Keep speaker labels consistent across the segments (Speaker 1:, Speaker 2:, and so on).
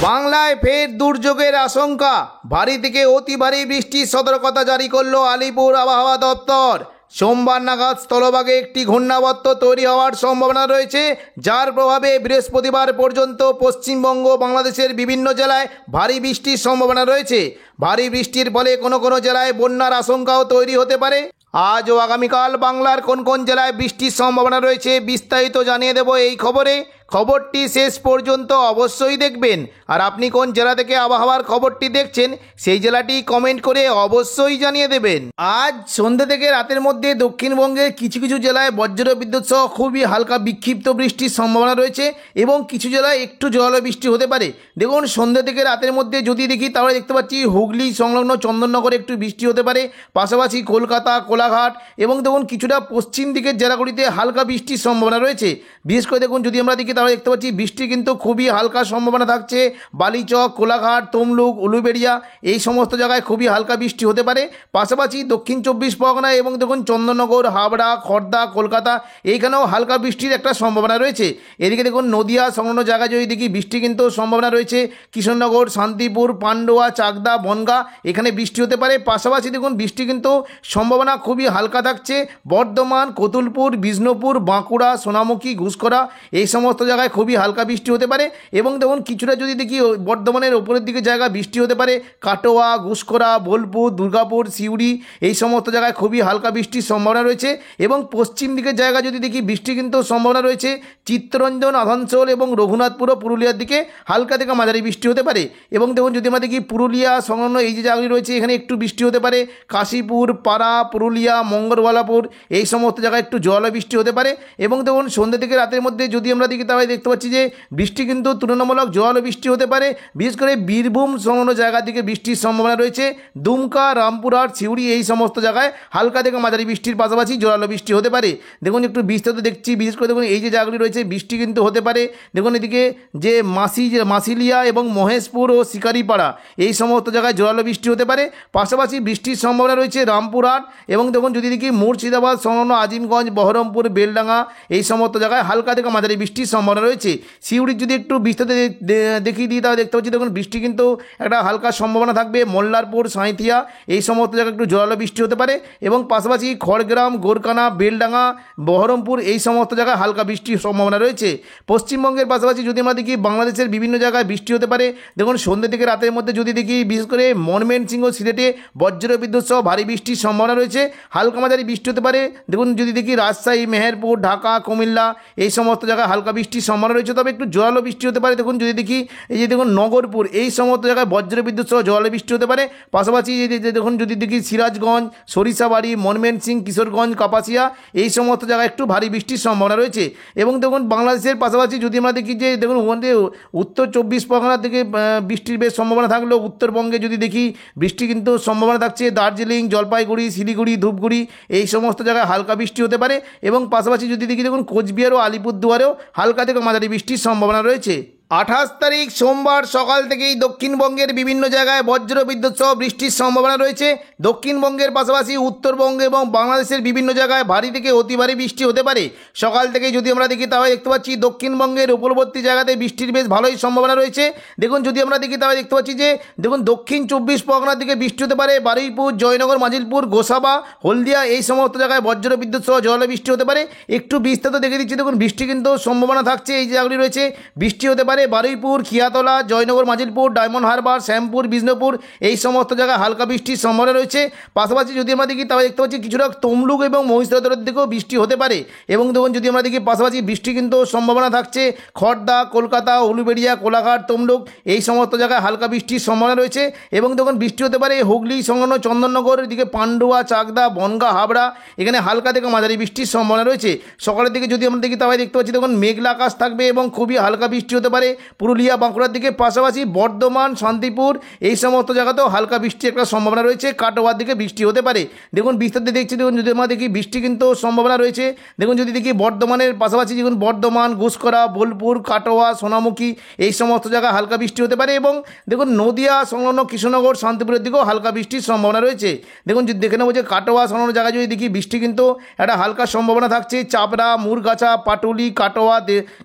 Speaker 1: বাংলায় ফের দুর্যোগের আশঙ্কা, ভারী থেকে অতি ভারী বৃষ্টির সতর্কতা জারি করল আলিপুর আবহাওয়া দপ্তর। সোমবার নাগাদ স্থলভাগে একটি ঘূর্ণাবর্ত তৈরি হওয়ার সম্ভাবনা রয়েছে, যার প্রভাবে বৃহস্পতিবার পর্যন্ত পশ্চিমবঙ্গ বাংলাদেশের বিভিন্ন জেলায় ভারী বৃষ্টির সম্ভাবনা রয়েছে। ভারী বৃষ্টির ফলে কোনো কোনো জেলায় বন্যার আশঙ্কাও তৈরি হতে পারে। আজ ও আগামীকাল বাংলার কোন কোন জেলায় বৃষ্টির সম্ভাবনা রয়েছে বিস্তারিত জানিয়ে দেব এই খবরে। খবরটি শেষ পর্যন্ত অবশ্যই দেখবেন। আর আপনি কোন জেলা থেকে আবহাওয়ার খবরটি দেখছেন সেই জেলাটি কমেন্ট করে অবশ্যই জানিয়ে দেবেন। আজ সন্ধ্যে থেকে রাতের মধ্যে দক্ষিণবঙ্গের কিছু কিছু জেলায় বজ্র বিদ্যুৎ সহ খুবই হালকা বিক্ষিপ্ত বৃষ্টির সম্ভাবনা রয়েছে এবং কিছু জেলায় একটু জোরালো বৃষ্টি হতে পারে। দেখুন, সন্ধ্যে থেকে রাতের মধ্যে যদি দেখি তাহলে দেখতে পাচ্ছি হুগলি সংলগ্ন চন্দননগরে একটু বৃষ্টি হতে পারে, পাশাপাশি কলকাতা, কোলাঘাট এবং দেখুন কিছুটা পশ্চিম দিকের জেলাগুলিতে হালকা বৃষ্টির সম্ভাবনা রয়েছে। বিশেষ করে দেখুন যদি আমরা দেখি তাহলে দেখতে পাচ্ছি বৃষ্টি কিন্তু খুবই হালকা সম্ভাবনা থাকছে। বালিচক, কোলাঘাট, তমলুক, উলুবেড়িয়া এই সমস্ত জায়গায় খুবই হালকা বৃষ্টি হতে পারে। পাশাপাশি দক্ষিণ চব্বিশ পরগনা এবং দেখুন চন্দননগর, হাবড়া, খড়দা, কলকাতা এইখানেও হালকা বৃষ্টির একটা সম্ভাবনা রয়েছে। এদিকে দেখুন নদিয়া সংলগ্ন জায়গায় যদি দেখি বৃষ্টি কিন্তু সম্ভাবনা রয়েছে। কৃষ্ণনগর, শান্তিপুর, পান্ডুয়া, চাকদা, বনগাঁ এখানে বৃষ্টি হতে পারে। পাশাপাশি দেখুন বৃষ্টি কিন্তু সম্ভাবনা খুবই হালকা থাকছে বর্ধমান, কতুলপুর, বিষ্ণুপুর, বাঁকুড়া, সোনামুখী, ঘুষকরা এই সমস্ত জায়গায় খুবই হালকা বৃষ্টি হতে পারে। এবং দেখুন কিছুটা যদি দেখি বর্ধমানের ওপরের দিকে জায়গা বৃষ্টি হতে পারে, কাটোয়া, ঘুষকরা, বোলপুর, দুর্গাপুর, সিউড়ি এই সমস্ত জায়গায় খুবই হালকা বৃষ্টির সম্ভাবনা রয়েছে। এবং পশ্চিম দিকের জায়গা যদি দেখি বৃষ্টি কিন্তু সম্ভাবনা রয়েছে চিত্তরঞ্জন, আসানসোল এবং রঘুনাথপুর ও পুরুলিয়ার দিকে হালকা থেকে মাঝারি বৃষ্টি হতে পারে। এবং দেখুন যদি আমরা দেখি পুরুলিয়া সংলগ্ন এই যে জায়গাগুলি রয়েছে এখানে একটু বৃষ্টি হতে পারে। কাশীপুর, পাড়া, পুরুলিয়া, মঙ্গলবালাপুর এই সমস্ত জায়গায় একটু জোরালো বৃষ্টি হতে পারে। এবং দেখুন সন্ধ্যে থেকে রাতের মধ্যে যদি আমরা দেখি তাহলে দেখতে পাচ্ছি যে বৃষ্টি কিন্তু তুলনামূলক জোরালো বৃষ্টি হতে পারে। বিশেষ করে বীরভূম সংলগ্ন জায়গা থেকে বৃষ্টির সম্ভাবনা রয়েছে। দুমকা, রামপুরহাট, সিউড়ি এই সমস্ত জায়গায় হালকা থেকে মাঝারি বৃষ্টির পাশাপাশি জোরালো বৃষ্টি হতে পারে। দেখুন একটু বিস্তারিত দেখছি, বিশেষ করে দেখুন এই যে জায়গাগুলি রয়েছে বৃষ্টি কিন্তু হতে পারে। দেখুন এদিকে যে মাসিলিয়া এবং মহেশপুর ও শিকারিপাড়া এই সমস্ত জায়গায় জোরালো বৃষ্টি হতে পারে। পাশাপাশি বৃষ্টির সম্ভাবনা রয়েছে রামপুরহাট এবং দেখুন যদি দেখি মুর্শিদাবাদ সংলগ্ন আজিমগঞ্জ, বহরমপুর, বেলডাঙ্গা এই সমস্ত জায়গায় হালকা থেকে মাঝারি বৃষ্টির সম্ভাবনা রয়েছে। সিউড়ির যদি একটু বিস্তারিত দেখিয়ে দিই তাহলে দেখতে পাচ্ছি দেখুন বৃষ্টি কিন্তু একটা হালকা সম্ভাবনা থাকবে। মোল্লারপুর, সাঁইথিয়া এই সমস্ত জায়গায় একটু জোরালো বৃষ্টি হতে পারে। এবং পাশাপাশি খড়গ্রাম, গোরকানা, বেলডাঙ্গা, বহরমপুর এই সমস্ত জায়গায় হালকা বৃষ্টির সম্ভাবনা রয়েছে। পশ্চিমবঙ্গের পাশাপাশি যদি আমরা দেখি বাংলাদেশের বিভিন্ন জায়গায় বৃষ্টি হতে পারে। দেখুন সন্ধ্যে থেকে রাতের মধ্যে যদি দেখি বিশেষ করে ময়মনসিংহ, সিলেটে বজ্র বিদ্যুৎ সহ ভারী বৃষ্টির সম্ভাবনা রয়েছে, হালকা মাঝারি বৃষ্টি হতে পারে। দেখুন যদি দেখি রাজশাহী, মেহেরপুর, ঢাকা, কুমিল্লা এই সমস্ত জায়গায় হালকা বৃষ্টির সম্ভাবনা রয়েছে, তবে একটু জোরালো বৃষ্টি হতে পারে। দেখুন যদি দেখি এই যে দেখুন নগরপুর এই সমস্ত জায়গায় বজ্র বিদ্যুৎ সহ জোরালো বৃষ্টি হতে পারে। পাশাপাশি দেখুন যদি দেখি সিরাজগঞ্জ, সরিষাবাড়ি, ময়মনসিংহ, কিশোরগঞ্জ, কাপাসিয়া এই সমস্ত জায়গায় একটু ভারী বৃষ্টির সম্ভাবনা রয়েছে। এবং দেখুন বাংলাদেশের পাশাপাশি যদি আমরা দেখি যে দেখুন উত্তর চব্বিশ পরগনা থেকে বৃষ্টির বেশ সম্ভাবনা থাকলেও উত্তরবঙ্গে যদি দেখি বৃষ্টি কিন্তু সম্ভাবনা থাকছে দার্জিলিং, জলপাইগুড়ি, শিলিগুড়ি, ধূপগুড়ি এই সমস্ত জায়গায় হালকা বৃষ্টি হতে পারে। এবং পাশাপাশি যদি দেখি দেখুন কোচবিহার ও আলিপুরদুয়ারেও হালকা থেকে মাঝারি বৃষ্টির সম্ভাবনা রয়েছে। 28 তারিখ সোমবার সকাল থেকেই দক্ষিণবঙ্গের বিভিন্ন জায়গায় বজ্র বিদ্যুৎ সহ বৃষ্টির সম্ভাবনা রয়েছে। দক্ষিণবঙ্গের পাশাপাশি উত্তরবঙ্গ এবং বাংলাদেশের বিভিন্ন জায়গায় ভারী থেকে অতি ভারী বৃষ্টি হতে পারে। সকাল থেকেই যদি আমরা দেখি তাহলে দেখতে পাচ্ছি দক্ষিণবঙ্গের উপকূলবর্তী জায়গাতে বৃষ্টির বেশ ভালোই সম্ভাবনা রয়েছে। দেখুন যদি আমরা দেখি তাহলে দেখতে পাচ্ছি যে দেখুন দক্ষিণ চব্বিশ পরগনার দিকে বৃষ্টি হতে পারে। বারুইপুর, জয়নগর, মাজিলপুর, গোসাবা, হলদিয়া এই সমস্ত জায়গায় বজ্র বিদ্যুৎ সহ জোরালো বৃষ্টি হতে পারে। একটু বিস্তারিত দেখে দিচ্ছি, দেখুন বৃষ্টি কিন্তু সম্ভাবনা থাকছে এই জায়গাগুলি রয়েছে বৃষ্টি হতে পারে। বারুইপুর, খিয়াতলা, জয়নগর, মাজিলপুর, ডায়মন্ড হারবার, শ্যামপুর, বিষ্ণুপুর এই সমস্ত জায়গায় হালকা বৃষ্টির সম্ভাবনা রয়েছে। পাশাপাশি যদি আমরা দেখি তাহলে দেখতে পাচ্ছি কিছুটা তমলুক এবং মহিষাদলের দিকেও বৃষ্টি হতে পারে। এবং দেখুন যদি আমরা দেখি পাশাপাশি বৃষ্টি কিন্তু সম্ভাবনা থাকছে খড়দা, কলকাতা, উলুবেড়িয়া, কোলাঘাট, তমলুক এই সমস্ত জায়গায় হালকা বৃষ্টির সম্ভাবনা রয়েছে। এবং দেখুন বৃষ্টি হতে পারে হুগলি সংলগ্ন চন্দননগর দিকে পান্ডুয়া, চাকদা, বনগাঁ, হাবড়া এখানে হালকা থেকে মাঝারি বৃষ্টির সম্ভাবনা রয়েছে। সকালের দিকে যদি আমরা দেখি তাহলে দেখতে পাচ্ছি দেখুন মেঘলা আকাশ থাকবে এবং খুবই হালকা বৃষ্টি হতে পারে পুরুলিয়া, বাঁকুড়ার দিকে। পাশাপাশি বর্ধমান, শান্তিপুর এই সমস্ত জায়গাতেও হালকা বৃষ্টির একটা সম্ভাবনা রয়েছে। কাটোয়ার দিকে বৃষ্টি হতে পারে। দেখুন বিস্তারিত দেখছি, দেখুন যদি আমরা দেখি বৃষ্টি কিন্তু সম্ভাবনা রয়েছে। দেখুন যদি দেখি বর্ধমানের পাশাপাশি দেখুন বর্ধমান, ঘুষকরা, বোলপুর, কাটোয়া, সোনামুখী এই সমস্ত জায়গায় হালকা বৃষ্টি হতে পারে। এবং দেখুন নদিয়া সংলগ্ন কৃষ্ণনগর, শান্তিপুরের দিকেও হালকা বৃষ্টির সম্ভাবনা রয়েছে। দেখুন যদি দেখে নেবো যে কাটোয়া সংলগ্ন জায়গায় যদি দেখি বৃষ্টি কিন্তু একটা হালকা সম্ভাবনা থাকছে। চাপড়া, মুরগাছা, পাটুলি, কাটোয়া,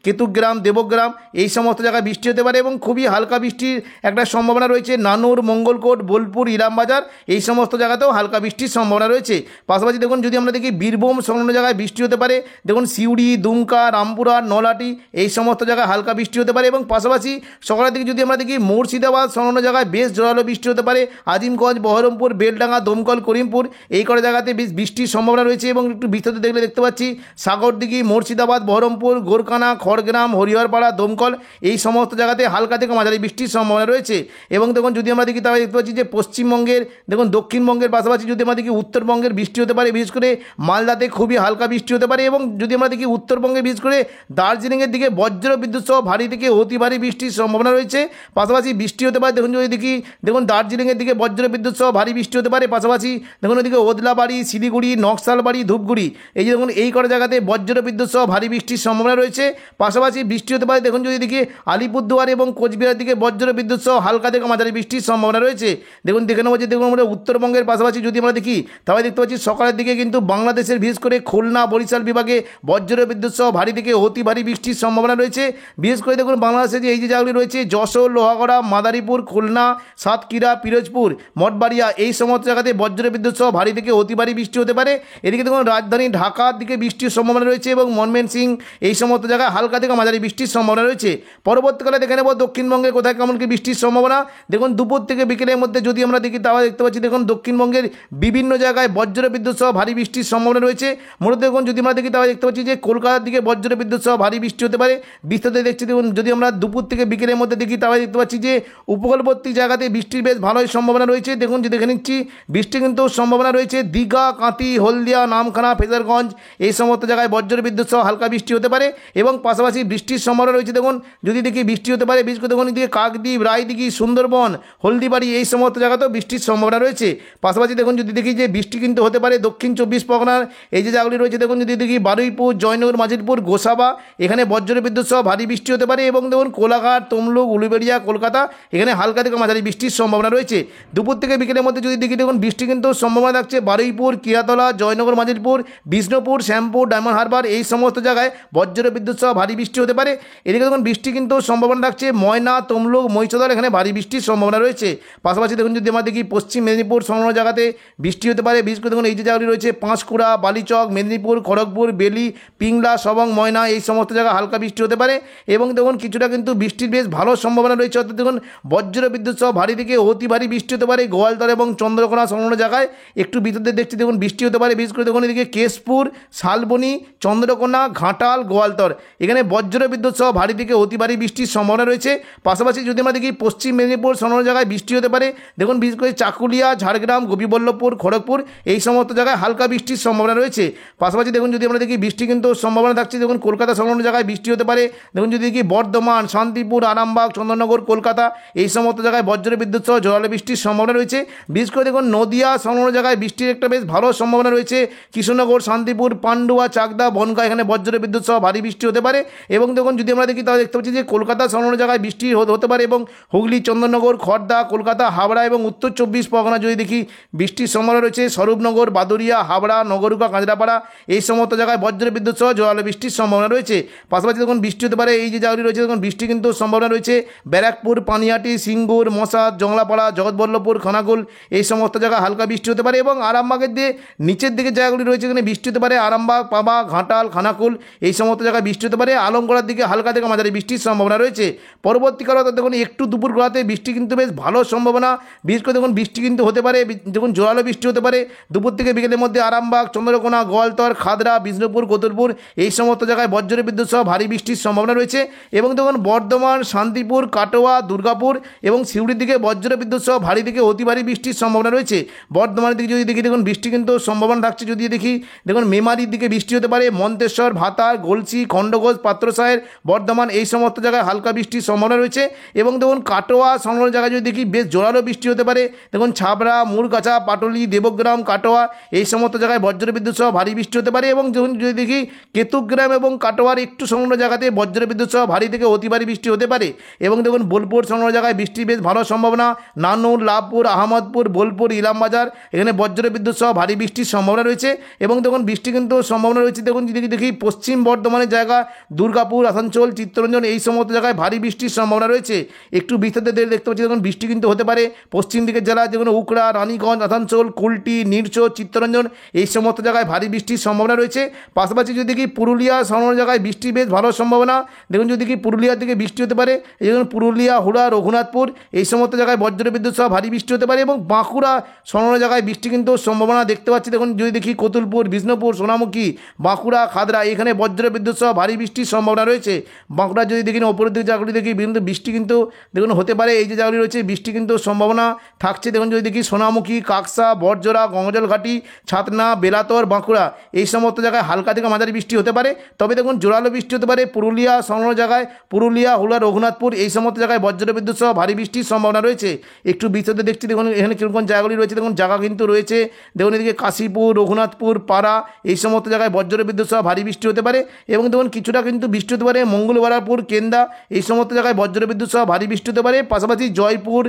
Speaker 1: কেতুগ্রাম, দেবগ্রাম এই সমস্ত সমস্ত জায়গায় বৃষ্টি হতে পারে এবং খুবই হালকা বৃষ্টির একটা সম্ভাবনা রয়েছে। নানুর, মঙ্গলকোট, বোলপুর, ইলামবাজার এই সমস্ত জায়গাতেও হালকা বৃষ্টির সম্ভাবনা রয়েছে। পাশাপাশি দেখুন যদি আমরা দেখি বীরভূম সংলগ্ন জায়গায় বৃষ্টি হতে পারে। দেখুন সিউড়ি, দুমকা, রামপুরহাট, নলহাটি এই সমস্ত জায়গায় হালকা বৃষ্টি হতে পারে এবং পাশাপাশি সকালের দিকে যদি আমরা দেখি মুর্শিদাবাদ সংলগ্ন জায়গায় বেশ জোরালো বৃষ্টি হতে পারে। আজিমগঞ্জ, বহরমপুর, বেলডাঙ্গা, দমকল, করিমপুর এই কটা জায়গাতে বেশ বৃষ্টির সম্ভাবনা রয়েছে এবং একটু বিস্তারিত দেখলে দেখতে পাচ্ছি সাগরদিঘি, মুর্শিদাবাদ, বহরমপুর, গোরকানা, খড়গ্রাম, হরিহরপাড়া, দমকল এই সমস্ত জায়গাতে হালকা থেকে মাঝারি বৃষ্টির সম্ভাবনা রয়েছে। এবং দেখুন যদি আমরা দেখি তাহলে দেখতে পাচ্ছি যে পশ্চিমবঙ্গের, দেখুন দক্ষিণবঙ্গের পাশাপাশি যদি আমরা দেখি উত্তরবঙ্গের বৃষ্টি হতে পারে, বিশেষ করে মালদাতে খুবই হালকা বৃষ্টি হতে পারে। এবং যদি আমরা দেখি উত্তরবঙ্গে বিশেষ করে দার্জিলিংয়ের দিকে বজ্র বিদ্যুৎ সহ ভারী থেকে অতি ভারী বৃষ্টির সম্ভাবনা রয়েছে। পাশাপাশি বৃষ্টি হতে পারে, দেখুন যদি দেখি দেখুন দার্জিলিংয়ের দিকে বজ্র বিদ্যুৎ সহ ভারী বৃষ্টি হতে পারে। পাশাপাশি দেখুন ওদিকে ওদলাবাড়ি, শিলিগুড়ি, নকশালবাড়ি, ধূপগুড়ি এই যে দেখুন এই কটা জায়গাতে বজ্র বিদ্যুৎ সহ ভারী বৃষ্টির সম্ভাবনা রয়েছে। পাশাপাশি বৃষ্টি হতে পারে, দেখুন যদি দেখি আলিপুরদুয়ার এবং কোচবিহার দিকে বজ্র বিদ্যুৎ সহ হালকা থেকে মাঝারি বৃষ্টির সম্ভাবনা রয়েছে। দেখুন দেখে নেবো যে দেখুন আমরা উত্তরবঙ্গের পাশাপাশি যদি আমরা দেখি তাহলে দেখতে পাচ্ছি সকালের দিকে কিন্তু বাংলাদেশের বিশেষ করে খুলনা, বরিশাল বিভাগে বজ্র বিদ্যুৎ সহ ভারী থেকে অতি ভারী বৃষ্টির সম্ভাবনা রয়েছে। বিশেষ করে দেখুন বাংলাদেশে যে এই যে জায়গাগুলি রয়েছে যশোর, লোহাগড়া, মাদারীপুর, খুলনা, সাতক্ষীরা, পিরোজপুর, মঠবাড়িয়া এই সমস্ত জায়গাতে বজ্র বিদ্যুৎ সহ ভারী থেকে অতি ভারী বৃষ্টি হতে পারে। এদিকে দেখুন রাজধানী ঢাকার দিকে বৃষ্টির সম্ভাবনা রয়েছে এবং ময়মনসিংহ এই সমস্ত জায়গায় হালকা থেকে মাঝারি বৃষ্টির সম্ভাবনা রয়েছে। পরবর্তীকালে দেখে নেব দক্ষিণবঙ্গে কোথায় কেমন কি বৃষ্টির সম্ভাবনা। দেখুন দুপুর থেকে বিকেলের মধ্যে যদি আমরা দেখি তাহলে দেখতে পাচ্ছি দেখুন দক্ষিণবঙ্গের বিভিন্ন জায়গায় বজ্র বিদ্যুৎ সহ ভারী বৃষ্টির সম্ভাবনা রয়েছে। মূলত দেখুন যদি আমরা দেখি তাহলে দেখতে পাচ্ছি যে কলকাতার দিকে বজ্র বিদ্যুৎ সহ ভারী বৃষ্টি হতে পারে। বিস্তারিত দেখছি দেখুন যদি আমরা দুপুর থেকে বিকেলের মধ্যে দেখি তাহলে দেখতে পাচ্ছি যে উপকূলবর্তী জায়গাতে বৃষ্টির বেশ ভালোই সম্ভাবনা রয়েছে। দেখুন যে দেখে নিচ্ছি বৃষ্টি কিন্তু সম্ভাবনা রয়েছে দীঘা, কাঁথি, হলদিয়া, নামখানা, ফেজারগঞ্জ এই সমস্ত জায়গায় বজ্র বিদ্যুৎ সহ হালকা বৃষ্টি হতে পারে এবং পাশাপাশি বৃষ্টির সম্ভাবনা রয়েছে। দেখুন যদি দেখি বৃষ্টি হতে পারে বিশেষ করে দেখুন এদিকে কাকদ্বীপ, রায়দিঘি, সুন্দরবন, হলদিবাড়ি এই সমস্ত জায়গাতেও বৃষ্টির সম্ভাবনা রয়েছে। পাশাপাশি দেখুন যদি দেখি যে বৃষ্টি কিন্তু হতে পারে দক্ষিণ 24 পরগনার এই যে জায়গাগুলি রয়েছে। দেখুন যদি দেখি বারুইপুর, জয়নগর, মাজিদপুর, গোসাবা এখানে বজ্র বিদ্যুৎ সহ ভারী বৃষ্টি হতে পারে এবং দেখুন কোলাঘাট, তমলুক, উলুবেড়িয়া, কলকাতা এখানে হালকা থেকে মাঝারি বৃষ্টির সম্ভাবনা রয়েছে। দুপুর থেকে বিকেলের মধ্যে যদি দেখি দেখুন বৃষ্টি কিন্তু সম্ভাবনা থাকছে বারুইপুর, কিয়াতলা, জয়নগর, মাজিদপুর, বিষ্ণুপুর, শ্যামপুর, ডায়মন্ড হারবার এই সমস্ত জায়গায় বজ্র বিদ্যুৎ সহ ভারী বৃষ্টি হতে পারে। এদিকে দেখুন বৃষ্টি কিন্তু সম্ভাবনা থাকছে ময়না, তমলুক, মহিষাদল এখানে ভারী বৃষ্টির সম্ভাবনা রয়েছে। পাশাপাশি দেখুন যদি আমরা দেখি পশ্চিম মেদিনীপুর সংলগ্ন জায়গাতে বৃষ্টি হতে পারে। বিশেষ করে দেখুন এই যে জায়গাগুলি রয়েছে পাঁশকুড়া, বালিচক, মেদিনীপুর, খড়গপুর, বেলি, পিংলা, সবং, ময়না এই সমস্ত জায়গায় হালকা বৃষ্টি হতে পারে এবং দেখুন কিছুটা কিন্তু বৃষ্টির বেশ ভালো সম্ভাবনা রয়েছে। অর্থাৎ দেখুন বজ্র বিদ্যুৎ সহ ভারী থেকে অতি ভারী বৃষ্টি হতে পারে গোয়ালতর এবং চন্দ্রকোনা সংলগ্ন জায়গায়। একটু ভিতরে দেখছি দেখুন বৃষ্টি হতে পারে। বিশেষ করে দেখুন এদিকে কেশপুর, শালবনী, চন্দ্রকোনা, ঘাটাল, গোয়ালতর এখানে বজ্র বিদ্যুৎ সহ ভারী থেকে অতি ভারী বৃষ্টির সম্ভাবনা রয়েছে। পাশাপাশি যদি আমরা দেখি পশ্চিম মেদিনীপুর সংলগ্ন জায়গায় বৃষ্টি হতে পারে। দেখুন বিশেষ করে চাকুলিয়া, ঝাড়গ্রাম, গোপীবল্লভপুর, খড়গপুর এই সমস্ত জায়গায় হালকা বৃষ্টির সম্ভাবনা রয়েছে। পাশাপাশি দেখুন যদি আমরা দেখি বৃষ্টি কিন্তু সম্ভাবনা থাকছে দেখুন কলকাতা সংলগ্ন জায়গায় বৃষ্টি হতে পারে। দেখুন যদি দেখি বর্ধমান, শান্তিপুর, আরামবাগ, চন্দননগর, কলকাতা এই সমস্ত জায়গায় বজ্র বিদ্যুৎ সহ জোরালো বৃষ্টির সম্ভাবনা রয়েছে। বিশেষ করে দেখুন নদিয়া সংলগ্ন জায়গায় বৃষ্টির একটা বেশ ভালো সম্ভাবনা রয়েছে। কৃষ্ণনগর, শান্তিপুর, পান্ডুয়া, চাকদা, বনগাঁ এখানে বজ্র বিদ্যুৎ সহ ভারী বৃষ্টি হতে পারে এবং দেখুন যদি আমরা দেখি তাহলে দেখতে পাচ্ছি যে কলকাতা সংলগ্ন জায়গায় বৃষ্টি হতে পারে এবং হুগলি, চন্দননগর, খড়দা, কলকাতা, হাবড়া এবং উত্তর 24 পরগনা যদি দেখি বৃষ্টির সম্ভাবনা রয়েছে। স্বরূপনগর, বাদুরিয়া, হাবড়া, নগরুকা, কাঁচরাপাড়া এই সমস্ত জায়গায় বজ্র বিদ্যুৎ সহ জোরালো বৃষ্টির সম্ভাবনা রয়েছে। পাশাপাশি দেখুন বৃষ্টি হতে পারে এই যে জায়গাগুলি রয়েছে দেখুন বৃষ্টি কিন্তু সম্ভাবনা রয়েছে ব্যারাকপুর, পানিহাটি, সিঙ্গুর, মশাদ, জংলাপাড়া, জগৎবল্লভপুর, খানাকুল এই সমস্ত জায়গায় হালকা বৃষ্টি হতে পারে এবং আরামবাগের যে নিচের দিকে জায়গাগুলি রয়েছে এখানে বৃষ্টি হতে পারে আরামবাগ, পাবা, ঘাটাল, খানাকুল এই সমস্ত জায়গায় বৃষ্টি হতে পারে। আলমগড়ার দিকে হালকা থেকে মাঝারি বৃষ্টির সম্ভাবনা রয়েছে। পরবর্তীকালে দেখুন একটু দুপুর গড়াতে বৃষ্টি কিন্তু বেশ ভালো সম্ভাবনা। বিশেষ করে দেখুন বৃষ্টি কিন্তু হতে পারে দেখুন জোরালো বৃষ্টি হতে পারে দুপুর থেকে বিকেলের মধ্যে আরামবাগ, চন্দ্রকোনা, গোয়ালতর, খাদরা, বিষ্ণুপুর, কোতুলপুর এই সমস্ত জায়গায় বজ্র বিদ্যুৎ সহ ভারী বৃষ্টির সম্ভাবনা রয়েছে এবং দেখুন বর্ধমান, শান্তিপুর, কাটোয়া, দুর্গাপুর এবং সিউড়ির দিকে বজ্র বিদ্যুৎ সহ ভারী থেকে অতি ভারী বৃষ্টির সম্ভাবনা রয়েছে। বর্ধমানের দিকে যদি দেখি দেখুন বৃষ্টি কিন্তু সম্ভাবনা থাকছে। যদি দেখি দেখুন মেমারির দিকে বৃষ্টি হতে পারে মন্তেশ্বর, ভাতার, গলসি, খণ্ডঘোষ, পাত্রসাহের, বর্ধমান এই সমস্ত জায়গায় হালকা বৃষ্টির সম্ভাবনা রয়েছে এবং দেখুন কাটোয়া সংলগ্ন জায়গায় যদি দেখি বেশ জোরালো বৃষ্টি হতে পারে। দেখুন ছাবড়া, মুরগাছা, পাটলি, দেবগ্রাম, কাটোয়া এই সমস্ত জায়গায় বজ্র বিদ্যুৎ সহ ভারী বৃষ্টি হতে পারে এবং দেখুন যদি দেখি কেতুগ্রাম এবং কাটোয়ার একটু সংলগ্ন জায়গাতে বজ্র বিদ্যুৎ সহ ভারী থেকে অতি ভারী বৃষ্টি হতে পারে এবং দেখুন বোলপুর সংলগ্ন জায়গায় বৃষ্টির বেশ ভালো সম্ভাবনা। নানুর, লাভপুর, আহমদপুর, বোলপুর, ইলামবাজার এখানে বজ্র বিদ্যুৎ সহ ভারী বৃষ্টির সম্ভাবনা রয়েছে এবং দেখুন বৃষ্টি কিন্তু সম্ভাবনা রয়েছে। দেখুন যদি দেখি পশ্চিম বর্ধমানের জায়গা দুর্গাপুর, আসানসোল, চিত্তরঞ্জন এই সমস্ত জায়গায় ভারী বৃষ্টির সম্ভাবনা রয়েছে। একটু বিস্তারিত দেখতে পাচ্ছি দেখুন বৃষ্টি কিন্তু হতে পারে পশ্চিম দিকের জেলা যেগুলো উকড়া, রানীগঞ্জ, আসানসোল, কুলটি, নিরচো, চিত্তরঞ্জন এই সমস্ত জায়গায় ভারী বৃষ্টির সম্ভাবনা রয়েছে। পাশাপাশি যদি কি পুরুলিয়া সামান্য জায়গায় বৃষ্টি বেশ ভালো সম্ভাবনা। দেখুন যদি কি পুরুলিয়ার দিকে বৃষ্টি হতে পারে, এই যেমন পুরুলিয়া, হুড়া, রঘুনাথপুর এই সমস্ত জায়গায় বজ্রবিদ্যুৎ সহ ভারী বৃষ্টি হতে পারে এবং বাঁকুড়া সামান্য জায়গায় বৃষ্টি কিন্তু সম্ভাবনা দেখতে পাচ্ছি। দেখুন যদি দেখি কতুলপুর, বিষ্ণুপুর, সোনামুখী, বাঁকুড়া, খাদরা এখানে বজ্রবিদ্যুৎ সহ ভারী বৃষ্টির সম্ভাবনা রয়েছে। বাঁকুড়া যদি দেখি ওপরের দিকে জায়গাগুলি দেখি কিন্তু বৃষ্টি কিন্তু দেখুন হতে পারে, এই যে জায়গাগুলি রয়েছে বৃষ্টি কিন্তু সম্ভাবনা থাকছে। দেখুন যদি দেখি সোনামুখী, কাকসা, বড়জোড়া, গঙ্গাজলঘাটি, ছাতনা, বেলাতর, বাঁকুড়া এই সমস্ত জায়গায় হালকা থেকে মাঝারি বৃষ্টি হতে পারে। তবে দেখুন জোরালো বৃষ্টি হতে পারে পুরুলিয়া সামান্য জায়গায়, পুরুলিয়া, হুড়া, রঘুনাথপুর এই সমস্ত জায়গায় বজ্রবিদ্যুৎ সহ ভারী বৃষ্টির সম্ভাবনা রয়েছে। একটু বিস্তারিত দেখছি দেখুন এখানে কিরকম জায়গাগুলি রয়েছে। দেখুন জায়গা কিন্তু রয়েছে দেখুন এদিকে কাশীপুর, রঘুনাথপুর, পাড়া এই সমস্ত জায়গায় বজ্রবিদ্যুৎ সহ ভারী বৃষ্টি হতে পারে এবং দেখুন কিছুটা কিন্তু বৃষ্টি হতে পারে মঙ্গলবারপুর, কেন্দা এই সমস্ত জায়গায় বজ্রবিদ্যুৎ সহ ভারী বৃষ্টি হতে পারে। পাশাপাশি জয়পুর,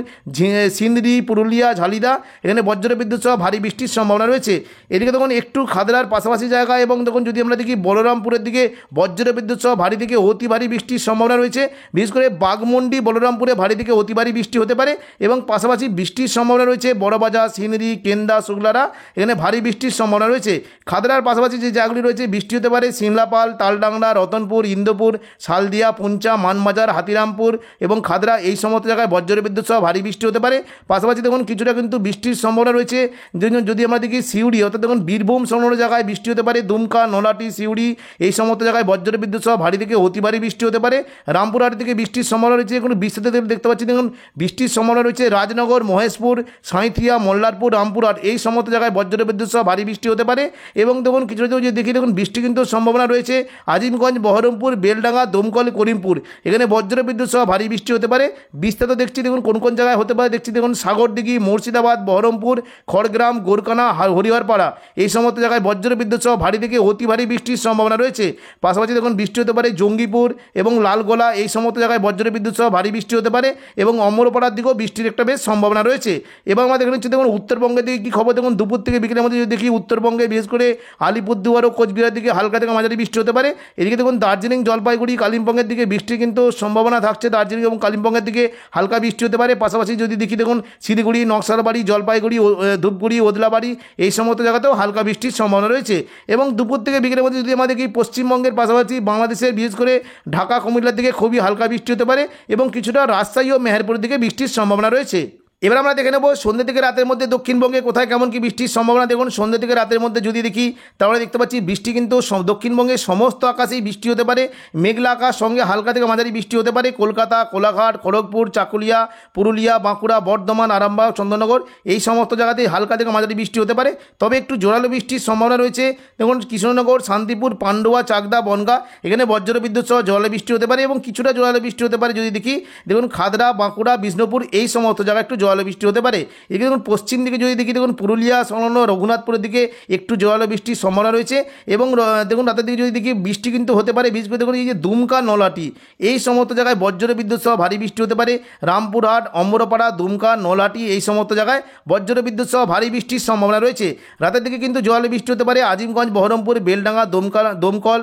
Speaker 1: সিন্দ্রি, পুরুলিয়া, ঝালিদা এখানে বজ্রবিদ্যুৎ সহ ভারী বৃষ্টির সম্ভাবনা রয়েছে। এদিকে দেখুন একটু খাদরার পাশাপাশি জায়গা এবং দেখুন যদি আমরা দেখি বলরামপুরের দিকে বজ্রবিদ্যুৎ সহ ভারী থেকে অতি ভারী বৃষ্টির সম্ভাবনা রয়েছে। বিশেষ করে বাগমন্ডি, বলরামপুরে ভারী থেকে অতি ভারী বৃষ্টি হতে পারে এবং পাশাপাশি বৃষ্টির সম্ভাবনা রয়েছে বড়বাজার, সিন্দ্রি, কেন্দা, শুক্লারা এখানে ভারী বৃষ্টির সম্ভাবনা রয়েছে। খাদরার পাশাপাশি যে জায়গাগুলি রয়েছে বৃষ্টি হতে পারে সিমলাপাল, তালডাংরা, রতনপুর, ইন্দোপুর, শালদিয়া, পুঞ্চা, মানবাজার, হাতিরামপুর এবং খাদরা এই সমস্ত জায়গায় বজ্রবিদ্যুৎ সহ ভারী বৃষ্টি হতে পারে। পাশাপাশি দেখুন কিছুটা কিন্তু বৃষ্টির সম্ভাবনা রয়েছে যদি আমরা দেখি সিউড়ি অর্থাৎ দেখুন বীরভূম সংলগ্ন জায়গায় বৃষ্টি হতে পারে, দুমকা, নলাটি, সিউড়ি এই সমস্ত জায়গায় বজ্রবিদ্যুৎ সহ ভারী থেকে অতি ভারী বৃষ্টি হতে পারে। রামপুরহাট থেকে বৃষ্টির সম্ভাবনা রয়েছে। কোনো বিস্তারিত দেখতে পাচ্ছি দেখুন বৃষ্টির সম্ভাবনা রয়েছে রাজনগর, মহেশপুর, সাঁইথিয়া, মল্লারপুর, রামপুরহাট এই সমস্ত জায়গায় বজ্রবিদ্যুৎ সহ ভারী বৃষ্টি হতে পারে এবং দেখুন কিছুটা যদি দেখি দেখুন বৃষ্টি কিন্তু সম্ভাবনা রয়েছে আজিমগঞ্জ, বহরমপুর, বেলডাঙ্গা, দমকল, করিমপুর এখানে বজ্রবিদ্যুৎ সহ ভারী বৃষ্টি হতে পারে। বিস্তারিত দেখছি দেখুন কোন কোন জায়গায় হতে পারে দেখছি দেখুন সাগরদিঘি, মুর্শিদাবাদ, বহরমপুর, খড়গ্রাম, গোরকানা, হরিহরপাড়া এই সমস্ত জায়গায় বজ্রবিদ্যুৎ সহ ভারী থেকে অতি ভারী বৃষ্টির সম্ভাবনা রয়েছে। পাশাপাশি দেখুন বৃষ্টি হতে পারে জঙ্গিপুর এবং লালগোলা এই সমস্ত জায়গায় বজ্রবিদ্যুৎ সহ ভারী বৃষ্টি হতে পারে এবং অমরপাড়ার দিকেও বৃষ্টির একটা বেশ সম্ভাবনা রয়েছে। এবং আমরা দেখে নিচ্ছি দেখুন উত্তরবঙ্গের দিকে কী খবর। দেখুন দুপুর থেকে বিকেলের মধ্যে যদি দেখি উত্তরবঙ্গে বিশেষ করে আলিপুরদুয়ার ও কোচবিহারের দিকে হালকা থেকে মাঝারি বৃষ্টি হতে পারে। এদিকে দেখুন দার্জিলিং, জলপাইগুড়ি, কালিম্পংয়ের দিকে বৃষ্টির কিন্তু সম্ভাবনা থাকছে। দার্জিলিং এবং কালিম্পংয়ের দিকে হালকা বৃষ্টি হতে পারে। পাশাপাশি যদি দেখি দেখুন শিলিগুড়ি, নকশালবাড়ি, জলপাইগুড়ি, ধূপগুড়ি, ওদলাবাড়ি এই সমস্ত জায়গাতেও হালকা বৃষ্টির সম্ভাবনা রয়েছে। এবং দুপুর থেকে বিকেলের মধ্যে যদি আমরা দেখি পশ্চিমবঙ্গের পাশাপাশি বাংলাদেশের বিশেষ করে ঢাকা, কুমিল্লার দিকে খুবই হালকা বৃষ্টি হতে পারে এবং কিছুটা রাজশাহী ও মেহেরপুরের দিকে বৃষ্টির সম্ভাবনা রয়েছে। এবার আমরা দেখে নেব সন্ধ্যে থেকে রাতের মধ্যে দক্ষিণবঙ্গে কোথায় কেমন কি বৃষ্টির সম্ভাবনা। দেখুন সন্ধ্যে থেকে রাতের মধ্যে যদি দেখি তাহলে দেখতে পাচ্ছি বৃষ্টি কিন্তু দক্ষিণবঙ্গের সমস্ত আকাশেই বৃষ্টি হতে পারে। মেঘলা আকাশ সঙ্গে হালকা থেকে মাঝারি বৃষ্টি হতে পারে কলকাতা, কোলাঘাট, খড়গপুর, চাকুলিয়া, পুরুলিয়া, বাঁকুড়া, বর্ধমান, আরামবাগ, চন্দননগর এই সমস্ত জায়গাতেই হালকা থেকে মাঝারি বৃষ্টি হতে পারে। তবে একটু জোরালো বৃষ্টির সম্ভাবনা রয়েছে। দেখুন কৃষ্ণনগর, শান্তিপুর, পান্ডুয়া, চাকদা, বনগাঁ এখানে বজ্রবিদ্যুৎ সহ জোরালো বৃষ্টি হতে পারে এবং কিছুটা জোরালো বৃষ্টি হতে পারে যদি দেখি দেখুন খাদরা, বাঁকুড়া, বিষ্ণুপুর এই সমস্ত জায়গায় একটু জোরালো বৃষ্টি হতে পারে। এদিকে দেখুন পশ্চিম দিকে যদি দেখি দেখুন পুরুলিয়া সংলগ্ন রঘুনাথপুরের দিকে একটু জোরালো বৃষ্টির সম্ভাবনা রয়েছে এবং দেখুন রাতের দিকে যদি দেখি বৃষ্টি কিন্তু হতে পারে। বিশেষ করে দেখুন এই যে দুমকা, নলাটি এই সমস্ত জায়গায় বজ্রবিদ্যুৎ সহ ভারী বৃষ্টি হতে পারে। রামপুরহাট, অম্বরপাড়া, দুমকা, নলাটি এই সমস্ত জায়গায় বজ্রবিদ্যুৎ সহ ভারী বৃষ্টির সম্ভাবনা রয়েছে। রাতের দিকে কিন্তু জোরালো বৃষ্টি হতে পারে আজিমগঞ্জ, বহরমপুর, বেলডাঙ্গা, দমকল,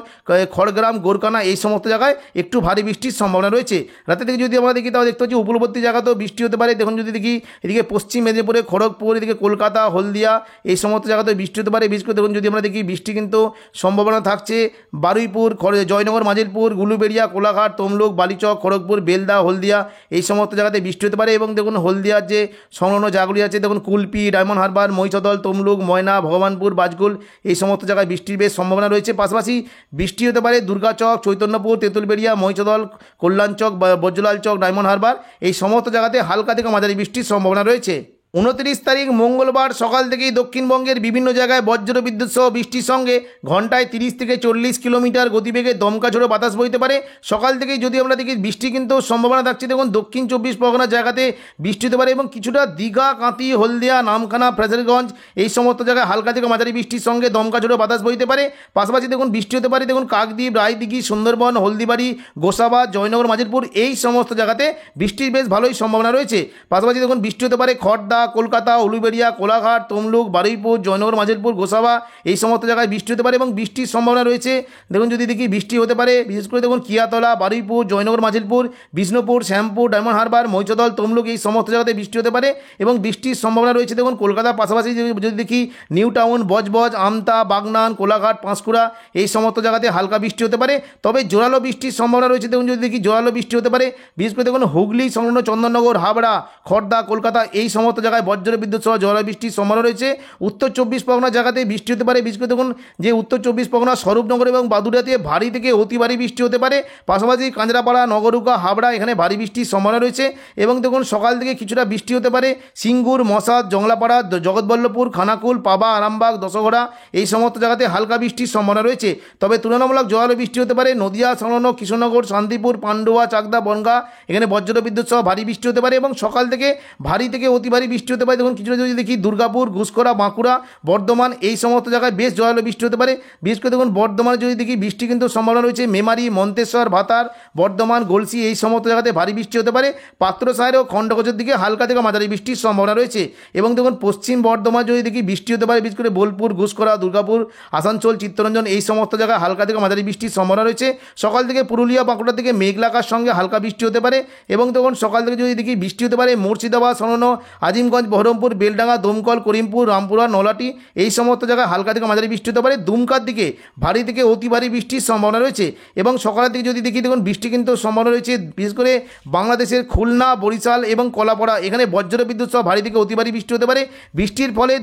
Speaker 1: খড়গ্রাম, গোরকানা এই সমস্ত জায়গায় একটু ভারী বৃষ্টির সম্ভাবনা রয়েছে। রাতের দিকে যদি আমরা দেখি তাহলে দেখতে পাচ্ছি উপকূলবর্তী জায়গাতেও বৃষ্টি হতে পারে। দেখুন যদি দেখি এদিকে পশ্চিম মেদিনীপুরে খড়গপুর, এদিকে কলকাতা, হলদিয়া এই সমস্ত জায়গাতে বৃষ্টি হতে পারে। বিশেষ করে দেখুন যদি আমরা দেখি বৃষ্টি কিন্তু সম্ভাবনা থাকছে বারুইপুর, জয়নগর, মাজিলপুর, গুলুবেড়িয়া, কোলাঘাট, তমলুক, বালিচক, খড়গপুর, বেলদা, হলদিয়া এই সমস্ত জায়গাতে বৃষ্টি হতে পারে। এবং দেখুন হলদিয়ার যে সংলগ্ন জায়গাগুলি আছে দেখুন কুলপি, ডায়মন্ড হারবার, মহিষাদল, তমলুক, ময়না, ভগবানপুর, বাজগুল এই সমস্ত জায়গায় বৃষ্টির বেশ সম্ভাবনা রয়েছে। পাশাপাশি বৃষ্টি হতে পারে দুর্গাচক, চৈতন্যপুর, তেঁতুলবেড়িয়া, মহিষাদল, কল্যাণচক, বজ্রলাল চক, ডায়মন্ড হারবার এই সমস্ত জায়গাতে হালকা থেকে মাঝারি বৃষ্টির সম্ভাবনা রয়েছে। 29 তারিখ মঙ্গলবার সকাল থেকেই দক্ষিণবঙ্গের বিভিন্ন জায়গায় বজ্রবিদ্যুৎ সহ বৃষ্টির সঙ্গে ঘন্টায় 30 থেকে 40 কিলোমিটার গতিবেগে দমকা ঝোড়ো বাতাস বইতে পারে। সকাল থেকেই যদি আমরা দেখি বৃষ্টি কিন্তু সম্ভাবনা থাকছে। দেখুন দক্ষিণ 24 পরগনার জায়গাতে বৃষ্টি হতে পারে এবং কিছুটা দীঘা, কাঁথি, হলদিয়া, নামখানা, ফ্রেজারগঞ্জ এই সমস্ত জায়গায় হালকা থেকে মাঝারি বৃষ্টির সঙ্গে দমকা ঝোড়ো বাতাস বইতে পারে। পাশাপাশি দেখুন বৃষ্টি হতে পারে দেখুন কাকদ্বীপ, রায়দিঘি, সুন্দরবন, হলদিবাড়ি, গোসাবা, জয়নগর, মাজিলপুর এই সমস্ত জায়গাতে বৃষ্টির বেশ ভালোই সম্ভাবনা রয়েছে। পাশাপাশি দেখুন বৃষ্টি হতে পারে খড়দা, কলকাতা, উলুবেড়িয়া, কোলাঘাট, তমলুক, বারুইপুর, জয়নগর, মাঝিলপুর, গোসাবা এই সমস্ত জায়গায় বৃষ্টি হতে পারে এবং বৃষ্টির সম্ভাবনা রয়েছে। দেখুন যদি দেখি বৃষ্টি হতে পারে বিশেষ করে দেখুন কিয়াতলা, বারুইপুর, জয়নগর, মাঝিলপুর, বিষ্ণুপুর, শ্যামপুর, ডায়মন্ড হারবার, মহিষাদল, তমলুক এই সমস্ত জায়গাতে বৃষ্টি হতে পারে এবং বৃষ্টির সম্ভাবনা রয়েছে। দেখুন কলকাতার পাশাপাশি যদি দেখি নিউ টাউন, বজবজ, আমতা, বাগনান, কোলাঘাট, পাঁশকুড়া এই সমস্ত জায়গাতে হালকা বৃষ্টি হতে পারে। তবে জোরালো বৃষ্টির সম্ভাবনা রয়েছে। দেখুন যদি দেখি জোরালো বৃষ্টি হতে পারে বিশেষ করে দেখুন হুগলি সংলগ্ন চন্দননগর, হাবড়া, খড়দা, কলকাতা এই সমস্ত জায়গায় বজ্র বিদ্যুৎ সহ জোরালো বৃষ্টির সম্ভাবনা রয়েছে। উত্তর 24 পরগনা জায়গাতে বৃষ্টি হতে পারে বিশেষ করে দেখুন যে উত্তর 24 পরগনা, স্বরূপনগর এবং বাদুড়িয়াতে ভারী থেকে অতি ভারী বৃষ্টি হতে পারে। পাশাপাশি কাঁচরাপাড়া, নগরুকা, হাবড়া এখানে ভারী বৃষ্টির সম্ভাবনা রয়েছে এবং দেখুন সকাল থেকে কিছুটা বৃষ্টি হতে পারে সিঙ্গুর, মশাদ, জংলাপাড়া, জগৎবল্লভপুর, খানাকুল, পাবা, আরামবাগ, দশঘড়া এই সমস্ত জায়গাতে হালকা বৃষ্টির সম্ভাবনা রয়েছে। তবে তুলনামূলক জোরালো বৃষ্টি হতে পারে নদিয়া সংলগ্ন কৃষ্ণনগর, শান্তিপুর, পান্ডুয়া, চাকদা, বনগাঁ এখানে বজ্র বিদ্যুৎ সহ ভারী বৃষ্টি হতে পারে এবং সকাল থেকে ভারী থেকে অতি ভারী বৃষ্টি হতে পারে। দেখুন কিছুটা যদি দেখি দুর্গাপুর, ঘুষকরা, বাঁকুড়া, বর্ধমান এই সমস্ত জায়গায় বেশ জোরালো বৃষ্টি হতে পারে। বিশেষ করে দেখুন বর্ধমানে যদি দেখি বৃষ্টি কিন্তু সম্ভাবনা রয়েছে মেমারি, মন্তেশ্বর, ভাতার, বর্ধমান, গলসি এই সমস্ত জায়গাতে ভারী বৃষ্টি হতে পারে। পাত্রসাহের ও খণ্ডকোচের দিকে হালকা থেকে মাঝারি বৃষ্টির সম্ভাবনা রয়েছে এবং দেখুন পশ্চিম বর্ধমান যদি দেখি বৃষ্টি হতে পারে বিশেষ করে বোলপুর, ঘুষকরা, দুর্গাপুর, আসানসোল, চিত্তরঞ্জন এই সমস্ত জায়গায় হালকা থেকে মাঝারি বৃষ্টির সম্ভাবনা রয়েছে। সকাল থেকে পুরুলিয়া, বাঁকুড়া থেকে মেঘলা আকাশ সঙ্গে হালকা বৃষ্টি হতে পারে এবং তখন সকাল থেকে যদি দেখি বৃষ্টি হতে পারে মুর্শিদাবাদ সংলগ্ন আজিমগঞ্জ, বহরমপুর, বেলডাঙ্গা, দমকল, করিমপুর, রামপুরা, নলাটি এই সমস্ত জায়গায় হালকা থেকে মাঝারি বৃষ্টি হতে পারে। দুমকার দিকে ভারী থেকে অতি ভারী বৃষ্টির সম্ভাবনা রয়েছে এবং সকালের দিকে যদি দেখি দেখুন বৃষ্টি কিন্তু সম্ভাবনা রয়েছে বিশেষ করে বাংলাদেশের খুলনা, বরিশাল এবং কলাপাড়া এখানে বজ্র বিদ্যুৎ সহ ভারী থেকে অতি ভারী বৃষ্টি হতে পারে। বৃষ্টির ফলে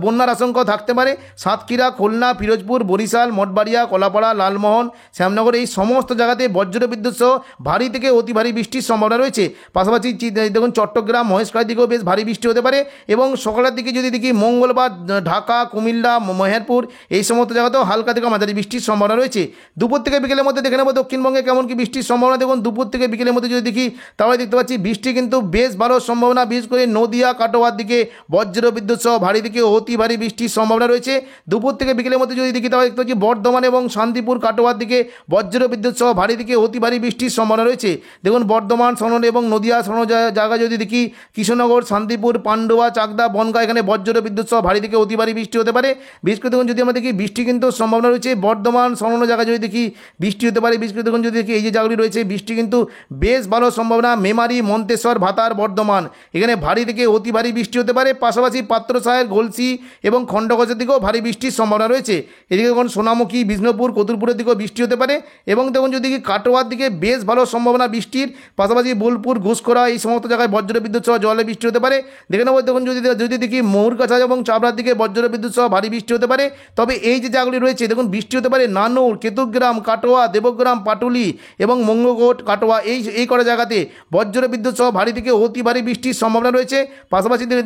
Speaker 1: বন্যার আশঙ্কা থাকতে পারে সাতক্ষীরা, খুলনা, ফিরোজপুর, বরিশাল, মঠবাড়িয়া, কলাপাড়া, লালমোহন, শ্যামনগর এই সমস্ত জায়গাতে বজ্র বিদ্যুৎ সহ ভারী থেকে অতি ভারী বৃষ্টির সম্ভাবনা রয়েছে। পাশাপাশি দেখুন চট্টগ্রাম, মহেশখালীর দিকেও বেশ ভারী বৃষ্টি হতে পারে এবং সকালের দিকে যদি দেখি মঙ্গলবার ঢাকা, কুমিল্লা, মেহেরপুর এই সমস্ত জায়গাতেও হালকা থেকে মাঝারি বৃষ্টির সম্ভাবনা রয়েছে। দুপুর থেকে বিকেলের মধ্যে দেখে নেব দক্ষিণবঙ্গে কেমন কি বৃষ্টির সম্ভাবনা। দেখুন দুপুর থেকে বিকেলের মধ্যে যদি দেখি তাহলে দেখতে পাচ্ছি বৃষ্টি কিন্তু বেশ ভালো সম্ভাবনা বিশেষ করে নদিয়া, কাটোয়ার দিকে বজ্র বিদ্যুৎ সহ ভারী থেকে অতি ভারী বৃষ্টির সম্ভাবনা রয়েছে। দুপুর থেকে বিকেলের মধ্যে যদি দেখি তাহলে দেখতে পাচ্ছি বর্ধমান এবং শান্তিপুর, কাটোয়ার দিকে বজ্র বিদ্যুৎ সহ ভারী থেকে অতি ভারী বৃষ্টির সম্ভাবনা রয়েছে। দেখুন বর্ধমান সংলগ্ন এবং নদিয়া সংলগ্ন জায়গায় যদি দেখি কৃষ্ণনগর, শান্তিপুর, পান্ডুয়া, চাকদা, বনগাঁ এখানে বজ্র বিদ্যুৎ সহ ভারী থেকে অতি ভারী বৃষ্টি হতে পারে। বিশেষ করে দেখুন যদি আমরা দেখি বৃষ্টি কিন্তু সম্ভাবনা রয়েছে বর্ধমান সংলগ্ন জায়গায় যদি দেখি বৃষ্টি হতে পারে। বিশেষ করে দেখুন যদি দেখি এই যে জায়গাগুলি রয়েছে বৃষ্টি কিন্তু বেশ ভালো সম্ভাবনা মেমারি, মন্তেশ্বর, ভাতার, বর্ধমান এখানে ভারী থেকে অতি ভারী বৃষ্টি হতে পারে। পাশাপাশি পাত্রসাহের, গলসি এবং খণ্ডকোচের দিকেও ভারী বৃষ্টির সম্ভাবনা রয়েছে। এদিকে দেখুন সোনামুখী, বিষ্ণুপুর, কতুলপুরের দিকেও বৃষ্টি হতে পারে এবং দেখুন যদি কাটোয়ার দিকে বেশ ভালো সম্ভাবনা বৃষ্টির। পাশাপাশি বোলপুর, ঘুষকরা এই সমস্ত জায়গায় বজ্র বিদ্যুৎ সহ জলে বৃষ্টি হতে পারে। দেখে নেব দেখুন যদি দেখি ময়ূরকাছা এবং চাবড়ার দিকে বজ্র বিদ্যুৎ সহ ভারী বৃষ্টি হতে পারে। তবে এই যে জায়গাগুলি রয়েছে দেখুন বৃষ্টি হতে পারে নানুর, কেতুগ্রাম, কাটোয়া, দেবগ্রাম, পাটুলি এবং মঙ্গলকোট, কাটোয়া এই কটা জায়গাতে বজ্র বিদ্যুৎ সহ ভারী থেকে অতি ভারী বৃষ্টির সম্ভাবনা রয়েছে। পাশাপাশি যদি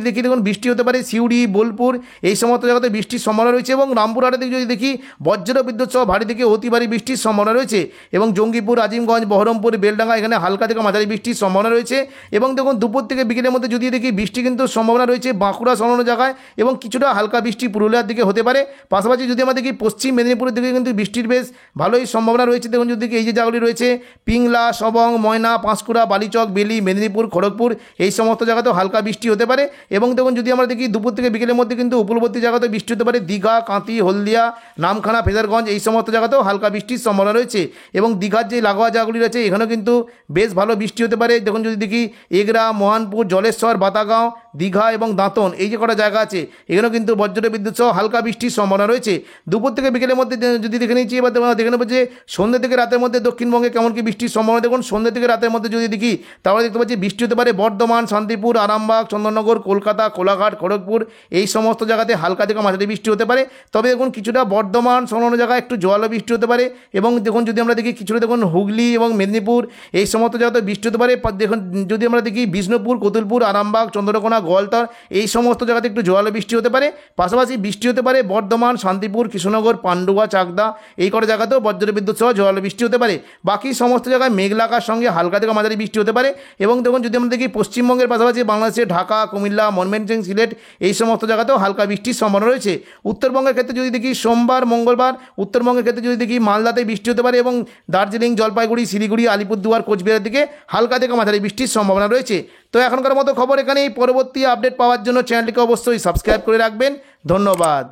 Speaker 1: দেখি দেখুন বৃষ্টি হতে পারে সিউড়ি, বোলপুর এই সমস্ত জায়গাতে বৃষ্টির সম্ভাবনা রয়েছে এবং রামপুরহাটের দিকে যদি দেখি বজ্র বিদ্যুৎ সহ ভারী থেকে অতি ভারী বৃষ্টির সম্ভাবনা রয়েছে এবং জঙ্গিপুর, আজিমগঞ্জ, বহরমপুর, বেলডাঙ্গা এখানে হালকা থেকে মাঝারি বৃষ্টির সম্ভাবনা রয়েছে এবং দেখুন দুপুর থেকে বিকেলের মধ্যে যদি দেখি বৃষ্টি কিন্তু সম্ভাবনা রয়েছে বাঁকুড়া সংলগ্ন জায়গায় এবং কিছুটা হালকা বৃষ্টি পুরুলিয়ার দিকে হতে পারে। পাশাপাশি যদি আমরা দেখি পশ্চিম মেদিনীপুরের দিকে কিন্তু বৃষ্টির বেশ ভালোই সম্ভাবনা রয়েছে। দেখুন যদি দেখি এই যে জায়গাগুলি রয়েছে পিংলা, সবং, ময়না, পাঁশকুড়া, বালিচক, বেলি, মেদিনীপুর, খড়গপুর এই সমস্ত জায়গাতেও হালকা বৃষ্টি হতে পারে এবং দেখুন যদি আমরা দেখি দুপুর থেকে বিকেলের মধ্যে কিন্তু উপকূলবর্তী জায়গাতে বৃষ্টি হতে পারে দীঘা, কাঁথি, হলদিয়া, নামখানা, ফেজারগঞ্জ এই সমস্ত জায়গাতেও হালকা বৃষ্টির সম্ভাবনা রয়েছে এবং দীঘার যে লাগোয়া জায়গাগুলি রয়েছে এখানেও কিন্তু বেশ ভালো বৃষ্টি হতে পারে। দেখুন যদি দেখি এগরা, মহানপুর, জলেশ্বর, বাতাগাঁও, দীঘা এবং দাঁতন এই যে কটা জায়গা আছে এখানেও কিন্তু বজ্র বিদ্যুৎ সহ হালকা বৃষ্টির সম্ভাবনা রয়েছে। দুপুর থেকে বিকেলের মধ্যে যদি দেখে নিচ্ছি এবার দেখে নেবো যে সন্ধ্যে থেকে রাতের মধ্যে দক্ষিণবঙ্গে কেমন কি বৃষ্টির সম্ভাবনা। দেখুন সন্ধ্যে থেকে রাতের মধ্যে যদি দেখি তাহলে দেখতে পাচ্ছি বৃষ্টি হতে পারে বর্ধমান, শান্তিপুর, আরামবাগ, চন্দননগর, কলকাতা, কোলাঘাট, খড়গপুর এই সমস্ত জায়গাতে হালকা থেকে মাঝারি বৃষ্টি হতে পারে। তবে দেখুন কিছুটা বর্ধমান সংলগ্ন জায়গায় একটু জোয়ালো বৃষ্টি হতে পারে এবং দেখুন যদি আমরা দেখি কিছুটা দেখুন হুগলি এবং মেদিনীপুর এই সমস্ত জায়গাতে বৃষ্টি হতে পারে। দেখুন যদি আমরা দেখি বিষ্ণুপুর, কতুলপুর, আরামবাগ, চন্দ্রকোনা, গোয়ালতর এই সমস্ত জায়গাতে একটু জোয়ালো বৃষ্টি হতে পারে। পাশাপাশি বৃষ্টি হতে পারে বর্ধমান, শান্তিপুর, কৃষ্ণনগর, পান্ডুয়া, চাকদা এই কটা জায়গাতেও বজ্র বিদ্যুৎ সহ জোয়ালো বৃষ্টি হতে পারে। বাকি সমস্ত জায়গায় মেঘলা আকাশ সঙ্গে হালকা থেকে মাঝারি বৃষ্টি হতে পারে এবং দেখুন যদি আমরা দেখি পশ্চিমবঙ্গের পাশাপাশি বাংলাদেশে ঢাকা, কুমিল্লা, ময়মনসিংহ, সিলেট এই সমস্ত জায়গাতেও হালকা বৃষ্টির সম্ভাবনা রয়েছে। উত্তরবঙ্গের ক্ষেত্রে যদি দেখি সোমবার, মঙ্গলবার উত্তরবঙ্গের ক্ষেত্রে যদি দেখি মালদাতে বৃষ্টি হতে পারে এবং দার্জিলিং, জলপাইগুড়ি, শিলিগুড়ি, আলিপুরদুয়ার, কোচবিহারের দিকে হালকা থেকে মাঝারি বৃষ্টির সম্ভাবনা রয়েছে। তো এখনকার মতো খবর এখানে। এই পরবর্তী আপডেট পাওয়ার জন্য চ্যানেলটিকে অবশ্যই সাবস্ক্রাইব করে রাখবেন। ধন্যবাদ।